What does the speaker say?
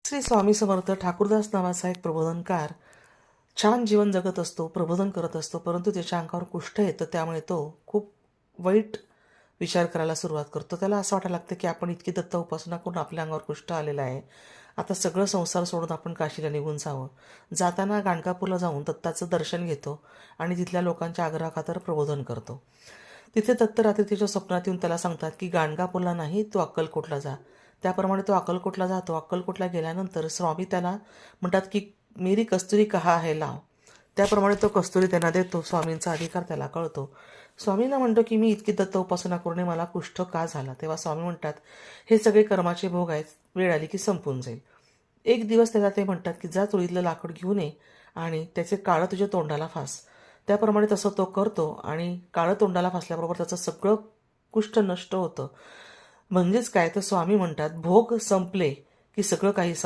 श्री स्वामी समर्थ ठाकूरदास नावाचा एक प्रबोधनकार छान जीवन जगत असतो, प्रबोधन करत असतो, परंतु त्याच्या अंगावर कुष्ठ येतं. त्यामुळे तो खूप वाईट विचार करायला सुरुवात करतो. त्याला असं वाटायला लागतं की आपण इतकी दत्त उपासना करून आपल्या अंगावर कुष्ठ आलेलं आहे, आता सगळं संसार सोडून आपण काशीला निघून जावं. जाताना गाणगापूरला जाऊन दत्ताचं दर्शन घेतो आणि तिथल्या लोकांच्या आग्रहाखातर प्रबोधन करतो. तिथे दत्त रात्री तिच्या स्वप्नात येऊन त्याला सांगतात की गाणगापूरला नाही, तू अक्कलकोटला जा. त्याप्रमाणे तो अक्कलकोटला जातो. अक्कलकोटला गेल्यानंतर स्वामी त्याला म्हणतात की मेरी कस्तुरी कहा आहे लाव. त्याप्रमाणे तो कस्तुरी त्यांना देतो. स्वामींचा अधिकार त्याला कळतो. स्वामींना म्हणतो की मी इतकी दत्त उपासना करून मला कुष्ठ का झाला. तेव्हा स्वामी म्हणतात हे सगळे कर्माचे भोग आहेत, वेळ आली की संपून जाईल. एक दिवस त्याला ते म्हणतात की जा चुलीतलं लाकूड घेऊन ये आणि त्याचे काळं तुझ्या तोंडाला फास. त्याप्रमाणे तसं तो करतो आणि काळं तोंडाला फासल्याबरोबर त्याचं सगळं कुष्ठ नष्ट होतं. म्हणजेच काय तर स्वामी म्हणतात भोग संपले की सगळं काही